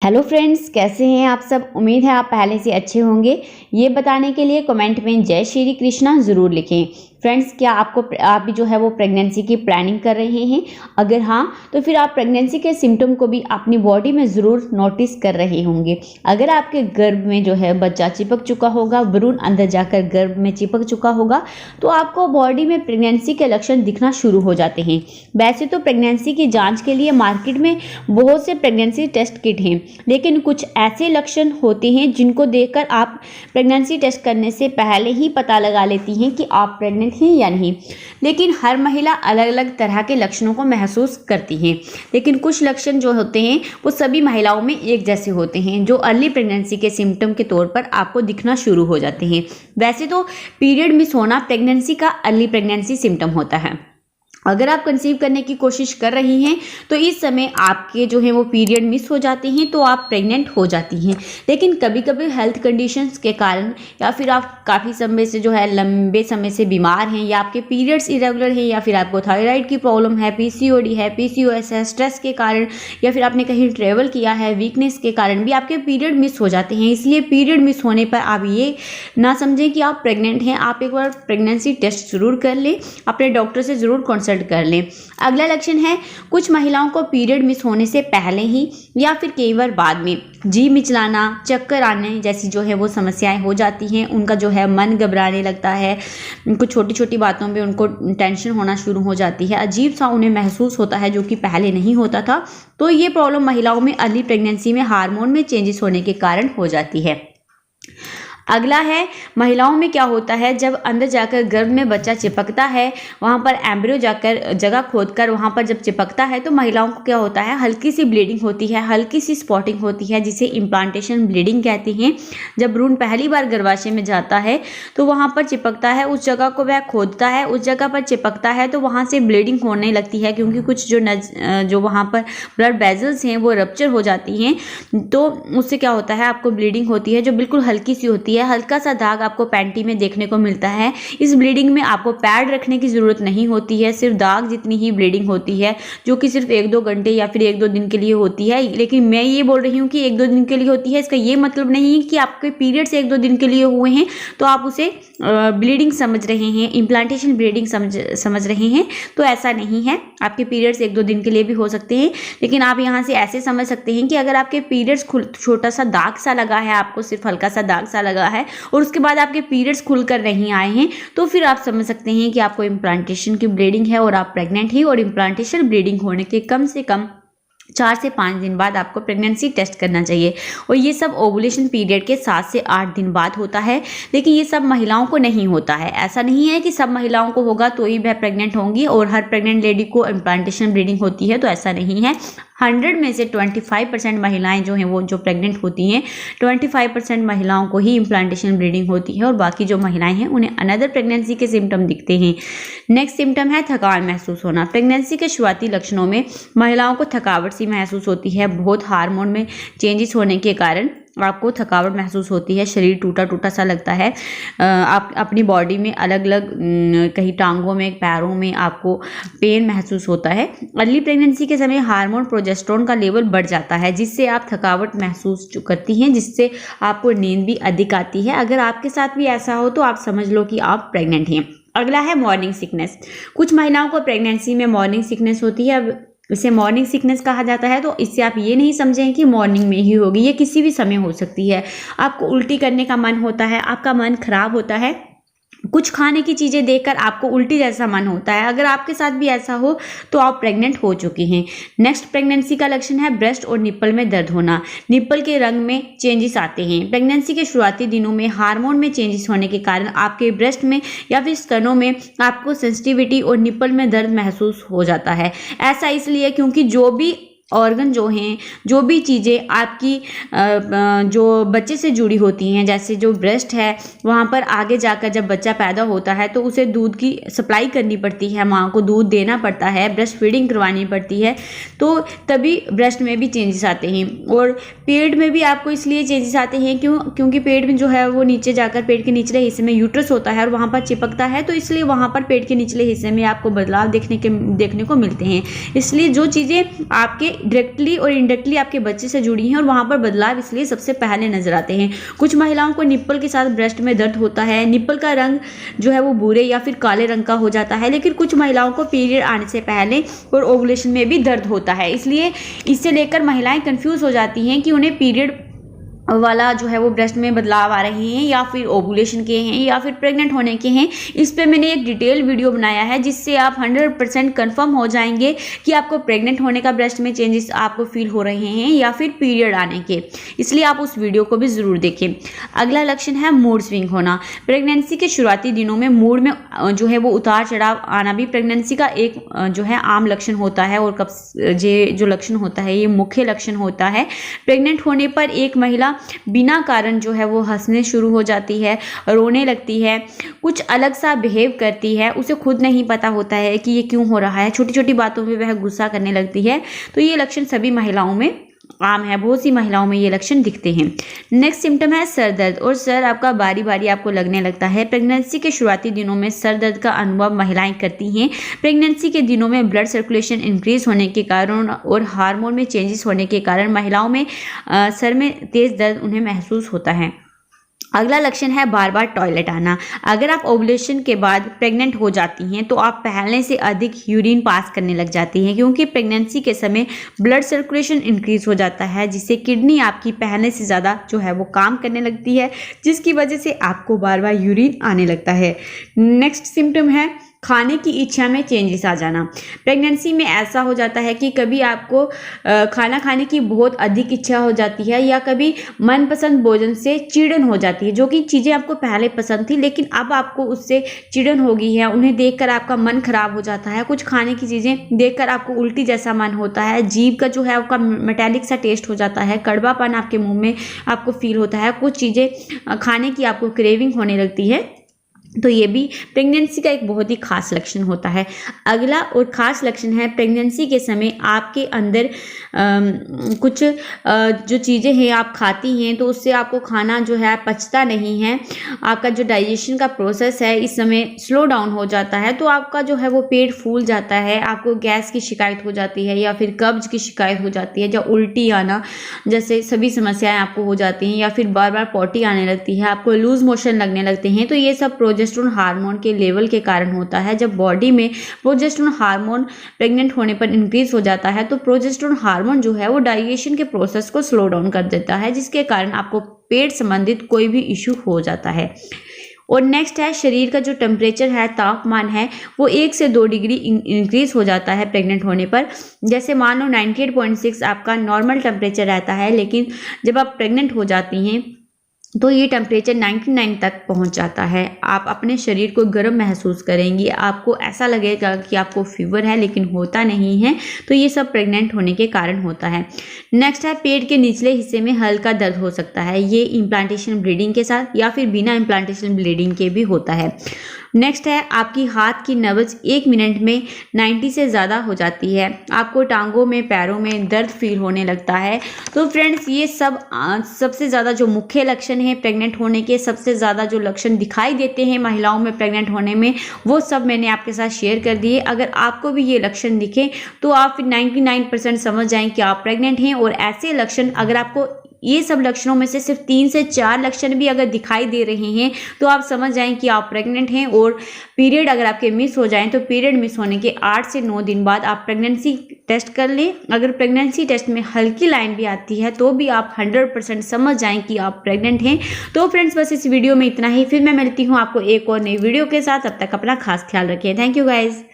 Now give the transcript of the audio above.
Hello friends, कैसे हैं आप सब। उम्मीद है आप पहले से अच्छे होंगे। ये बताने के लिए कमेंट में जय श्री कृष्णा ज़रूर लिखें। फ्रेंड्स, क्या आप भी जो है वो प्रेगनेंसी की प्लानिंग कर रहे हैं? अगर हाँ, तो फिर आप प्रेगनेंसी के सिम्टम को भी अपनी बॉडी में ज़रूर नोटिस कर रहे होंगे। अगर आपके गर्भ में जो है बच्चा चिपक चुका होगा, भ्रूण अंदर जाकर गर्भ में चिपक चुका होगा, तो आपको बॉडी में प्रेगनेंसी के लक्षण दिखना शुरू हो जाते हैं। वैसे तो प्रेगनेंसी की जाँच के लिए मार्केट में बहुत से प्रेगनेंसी टेस्ट किट हैं, लेकिन कुछ ऐसे लक्षण होते हैं जिनको देखकर आप प्रेगनेंसी टेस्ट करने से पहले ही पता लगा लेती हैं कि आप प्रेग्नेंट हैं या नहीं। लेकिन हर महिला अलग अलग तरह के लक्षणों को महसूस करती है, लेकिन कुछ लक्षण जो होते हैं वो सभी महिलाओं में एक जैसे होते हैं, जो अर्ली प्रेगनेंसी के सिम्टम के तौर पर आपको दिखना शुरू हो जाते हैं। वैसे तो पीरियड मिस होना प्रेगनेंसी का अर्ली प्रेगनेंसी सिम्टम होता है। अगर आप कंसीव करने की कोशिश कर रही हैं तो इस समय आपके जो है वो पीरियड मिस हो जाते हैं, तो आप प्रेग्नेंट हो जाती हैं। लेकिन कभी कभी हेल्थ कंडीशंस के कारण, या फिर आप काफ़ी समय से जो है लंबे समय से बीमार हैं, या आपके पीरियड्स इरेगुलर हैं, या फिर आपको थायराइड की प्रॉब्लम है, पीसीओडी है, पीसीओएस है, स्ट्रेस के कारण, या फिर आपने कहीं ट्रेवल किया है, वीकनेस के कारण भी आपके पीरियड मिस हो जाते हैं। इसलिए पीरियड मिस होने पर आप ये ना समझें कि आप प्रेग्नेंट हैं। आप एक बार प्रेगनेंसी टेस्ट ज़रूर कर लें, अपने डॉक्टर से ज़रूर कंसल्ट कर लें। अगला लक्षण है, कुछ महिलाओं को पीरियड मिस होने से पहले ही या फिर कई बार बाद में जी मिचलाना, चक्कर आने जैसी जो है वो समस्याएं हो जाती हैं। उनका जो है मन घबराने लगता है, कुछ छोटी छोटी बातों पे उनको टेंशन होना शुरू हो जाती है, अजीब सा उन्हें महसूस होता है जो कि पहले नहीं होता था। तो ये प्रॉब्लम महिलाओं में अर्ली प्रेगनेंसी में हार्मोन में चेंजेस होने के कारण हो जाती है। अगला है, महिलाओं में क्या होता है, जब अंदर जाकर गर्भ में बच्चा चिपकता है, वहाँ पर एम्ब्रियो जाकर जगह खोदकर वहाँ पर जब चिपकता है, तो महिलाओं को क्या होता है, हल्की सी ब्लीडिंग होती है, हल्की सी स्पॉटिंग होती है, जिसे इम्प्लांटेशन ब्लीडिंग कहते हैं। जब भ्रूण पहली बार गर्भाशय में जाता है तो वहाँ पर चिपकता है, उस जगह को वह खोदता है, उस जगह पर चिपकता है, तो वहाँ से ब्लीडिंग होने लगती है, क्योंकि कुछ जो वहाँ पर ब्लड वेजल्स हैं वो रप्चर हो जाती हैं। तो उससे क्या होता है, आपको ब्लीडिंग होती है जो बिल्कुल हल्की सी होती है। हल्का सा दाग आपको पैंटी में देखने को मिलता है। इस ब्लीडिंग में आपको पैड रखने की ज़रूरत नहीं होती है, सिर्फ दाग जितनी ही ब्लीडिंग होती है, जो कि सिर्फ 1-2 घंटे या फिर 1-2 दिन के लिए होती है। लेकिन मैं ये बोल रही हूँ कि 1-2 दिन के लिए होती है, इसका ये मतलब नहीं है कि आपके पीरियड्स 1-2 दिन के लिए हुए हैं तो आप उसे ब्लीडिंग समझ रहे हैं, इम्प्लांटेशन ब्लीडिंग समझ रहे हैं। तो ऐसा नहीं है, आपके पीरियड्स 1-2 दिन के लिए भी हो सकते हैं। लेकिन आप यहाँ से ऐसे समझ सकते हैं कि अगर आपके पीरियड्स छोटा सा दाग सा लगा है, आपको सिर्फ हल्का सा दाग सा लगा है, और उसके बाद आपके पीरियड्स खुलकर नहीं आए हैं, तो फिर आप समझ सकते हैं कि आपको इम्प्लांटेशन की ब्लीडिंग है और आप प्रेग्नेंट हैं। और इम्प्लांटेशन ब्लीडिंग होने के कम से कम 4 से 5 दिन बाद आपको प्रेगनेंसी टेस्ट करना चाहिए। और ये सब ओवुलेशन पीरियड के 7 से 8 दिन बाद होता है। लेकिन ये सब महिलाओं को नहीं होता है। ऐसा नहीं है कि सब महिलाओं को होगा तो ही वह प्रेग्नेंट होंगी और हर प्रेग्नेंट लेडी को इम्प्लांटेशन ब्लीडिंग होती है, तो ऐसा नहीं है। 100 में से 25% महिलाएं जो हैं वो जो प्रेग्नेंट होती हैं, 25% महिलाओं को ही इम्प्लांटेशन ब्लीडिंग होती है, और बाकी जो महिलाएं हैं उन्हें अनदर प्रेगनेंसी के सिम्टम दिखते हैं। नेक्स्ट सिम्टम है थकान महसूस होना। प्रेगनेंसी के शुरुआती लक्षणों में महिलाओं को थकावट सी महसूस होती है। बहुत हार्मोन में चेंजेस होने के कारण आपको थकावट महसूस होती है, शरीर टूटा टूटा सा लगता है। आप अपनी बॉडी में अलग अलग कहीं टांगों में, पैरों में आपको पेन महसूस होता है। अर्ली प्रेगनेंसी के समय हार्मोन प्रोजेस्टेरोन का लेवल बढ़ जाता है, जिससे आप थकावट महसूस करती हैं, जिससे आपको नींद भी अधिक आती है। अगर आपके साथ भी ऐसा हो तो आप समझ लो कि आप प्रेग्नेंट हैं। अगला है मॉर्निंग सिकनेस। कुछ महिलाओं को प्रेगनेंसी में मॉर्निंग सिकनेस होती है। अब इसे मॉर्निंग सिकनेस कहा जाता है, तो इससे आप ये नहीं समझें कि मॉर्निंग में ही होगी, ये किसी भी समय हो सकती है। आपको उल्टी करने का मन होता है, आपका मन खराब होता है, कुछ खाने की चीज़ें देखकर आपको उल्टी जैसा मन होता है। अगर आपके साथ भी ऐसा हो तो आप प्रेग्नेंट हो चुकी हैं। नेक्स्ट प्रेगनेंसी का लक्षण है ब्रेस्ट और निप्पल में दर्द होना। निप्पल के रंग में चेंजेस आते हैं। प्रेगनेंसी के शुरुआती दिनों में हार्मोन में चेंजेस होने के कारण आपके ब्रेस्ट में या फिर स्तनों में आपको सेंसिटिविटी और निप्पल में दर्द महसूस हो जाता है। ऐसा इसलिए क्योंकि जो भी ऑर्गन जो हैं, जो भी चीज़ें आपकी जो बच्चे से जुड़ी होती हैं, जैसे जो ब्रेस्ट है, वहाँ पर आगे जाकर जब बच्चा पैदा होता है तो उसे दूध की सप्लाई करनी पड़ती है, माँ को दूध देना पड़ता है, ब्रेस्ट फीडिंग करवानी पड़ती है, तो तभी ब्रेस्ट में भी चेंजेस आते हैं। और पेट में भी आपको इसलिए चेंजेस आते हैं क्योंकि पेट में जो है वो नीचे जाकर पेट के निचले हिस्से में यूट्रस होता है और वहाँ पर चिपकता है, तो इसलिए वहाँ पर पेट के निचले हिस्से में आपको बदलाव देखने को मिलते हैं। इसलिए जो चीज़ें आपके डायरेक्टली और इनडायरेक्टली आपके बच्चे से जुड़ी हैं और वहाँ पर बदलाव इसलिए सबसे पहले नजर आते हैं। कुछ महिलाओं को निप्पल के साथ ब्रेस्ट में दर्द होता है, निप्पल का रंग जो है वो भूरे या फिर काले रंग का हो जाता है, लेकिन कुछ महिलाओं को पीरियड आने से पहले और ओवुलेशन में भी दर्द होता है। इसलिए इससे लेकर महिलाएं कंफ्यूज हो जाती हैं कि उन्हें पीरियड वाला जो है वो ब्रेस्ट में बदलाव आ रहे हैं या फिर ओवुलेशन के हैं या फिर प्रेग्नेंट होने के हैं। इस पे मैंने एक डिटेल वीडियो बनाया है जिससे आप 100% कंफर्म हो जाएंगे कि आपको प्रेग्नेंट होने का ब्रेस्ट में चेंजेस आपको फील हो रहे हैं या फिर पीरियड आने के, इसलिए आप उस वीडियो को भी ज़रूर देखें। अगला लक्षण है मूड स्विंग होना। प्रेगनेंसी के शुरुआती दिनों में मूड में जो है वो उतार चढ़ाव आना भी प्रेगनेंसी का एक जो है आम लक्षण होता है और जो लक्षण होता है ये मुख्य लक्षण होता है। प्रेग्नेंट होने पर एक महिला बिना कारण जो है वो हंसने शुरू हो जाती है, रोने लगती है, कुछ अलग सा बिहेव करती है, उसे खुद नहीं पता होता है कि ये क्यों हो रहा है, छोटी छोटी बातों पे वह गुस्सा करने लगती है। तो ये लक्षण सभी महिलाओं में आम है, बहुत सी महिलाओं में ये लक्षण दिखते हैं। नेक्स्ट सिम्टम है सर दर्द और सर आपका बारी बारी आपको लगने लगता है। प्रेगनेंसी के शुरुआती दिनों में सर दर्द का अनुभव महिलाएं करती हैं। प्रेगनेंसी के दिनों में ब्लड सर्कुलेशन इंक्रीज होने के कारण और हार्मोन में चेंजेस होने के कारण महिलाओं में सर में तेज दर्द उन्हें महसूस होता है। अगला लक्षण है बार बार टॉयलेट आना। अगर आप ओवुलेशन के बाद प्रेग्नेंट हो जाती हैं तो आप पहले से अधिक यूरिन पास करने लग जाती हैं, क्योंकि प्रेगनेंसी के समय ब्लड सर्कुलेशन इंक्रीज हो जाता है, जिससे किडनी आपकी पहले से ज़्यादा जो है वो काम करने लगती है, जिसकी वजह से आपको बार बार यूरिन आने लगता है। नेक्स्ट सिम्टम है खाने की इच्छा में चेंजेस आ जाना। प्रेगनेंसी में ऐसा हो जाता है कि कभी आपको खाना खाने की बहुत अधिक इच्छा हो जाती है या कभी मनपसंद भोजन से चिड़न हो जाती है। जो कि चीज़ें आपको पहले पसंद थी लेकिन अब आपको उससे चिड़न हो गई है, उन्हें देखकर आपका मन खराब हो जाता है। कुछ खाने की चीज़ें देखकर आपको उल्टी जैसा मन होता है, जीभ का जो है आपका मेटालिक सा टेस्ट हो जाता है, कड़वापन आपके मुँह में आपको फील होता है, कुछ चीज़ें खाने की आपको क्रेविंग होने लगती है। तो ये भी प्रेगनेंसी का एक बहुत ही खास लक्षण होता है। अगला और ख़ास लक्षण है प्रेगनेंसी के समय आपके अंदर कुछ जो चीज़ें हैं आप खाती हैं तो उससे आपको खाना जो है पचता नहीं है, आपका जो डाइजेशन का प्रोसेस है इस समय स्लो डाउन हो जाता है, तो आपका जो है वो पेट फूल जाता है, आपको गैस की शिकायत हो जाती है या फिर कब्ज की शिकायत हो जाती है, या उल्टी आना जैसे सभी समस्याएं आपको हो जाती हैं, या फिर बार बार पॉटी आने लगती है, आपको लूज मोशन लगने लगते हैं। तो ये सब प्रोजेस्टेरोन हार्मोन के लेवल के कारण होता है। जब बॉडी में प्रोजेस्टेरोन हार्मोन प्रेग्नेंट होने पर इंक्रीज हो जाता है तो प्रोजेस्टेरोन हार्मोन जो है वो डाइजेशन के प्रोसेस को स्लो डाउन कर देता है, जिसके कारण आपको पेट संबंधित कोई भी इश्यू हो जाता है। और नेक्स्ट है शरीर का जो टेम्परेचर है, तापमान है, वो 1 से 2 डिग्री इंक्रीज हो जाता है प्रेग्नेंट होने पर। जैसे मान लो 98.6 आपका नॉर्मल टेम्परेचर रहता है, लेकिन जब आप प्रेग्नेंट हो जाती हैं तो ये टेम्परेचर 99 तक पहुंच जाता है। आप अपने शरीर को गर्म महसूस करेंगी, आपको ऐसा लगेगा कि आपको फीवर है लेकिन होता नहीं है। तो ये सब प्रेग्नेंट होने के कारण होता है। नेक्स्ट है पेट के निचले हिस्से में हल्का दर्द हो सकता है, ये इम्प्लांटेशन ब्लीडिंग के साथ या फिर बिना इम्प्लांटेशन ब्लीडिंग के भी होता है। नेक्स्ट है आपकी हाथ की नब्ज 1 मिनट में 90 से ज़्यादा हो जाती है, आपको टांगों में पैरों में दर्द फील होने लगता है। तो फ्रेंड्स ये सब सबसे ज़्यादा जो मुख्य लक्षण है प्रेग्नेंट होने के, सबसे ज़्यादा जो लक्षण दिखाई देते हैं महिलाओं में प्रेग्नेंट होने में, वो सब मैंने आपके साथ शेयर कर दिए। अगर आपको भी ये लक्षण दिखे तो आप 99% समझ जाएं कि आप प्रेग्नेंट हैं। और ऐसे लक्षण अगर आपको ये सब लक्षणों में से सिर्फ 3 से 4 लक्षण भी अगर दिखाई दे रहे हैं तो आप समझ जाएं कि आप प्रेग्नेंट हैं। और पीरियड अगर आपके मिस हो जाएं तो पीरियड मिस होने के 8 से 9 दिन बाद आप प्रेगनेंसी टेस्ट कर लें। अगर प्रेगनेंसी टेस्ट में हल्की लाइन भी आती है तो भी आप 100% समझ जाएं कि आप प्रेग्नेंट हैं। तो फ्रेंड्स बस इस वीडियो में इतना ही, फिर मैं मिलती हूँ आपको एक और नई वीडियो के साथ। तब तक अपना खास ख्याल रखें। Thank you guys.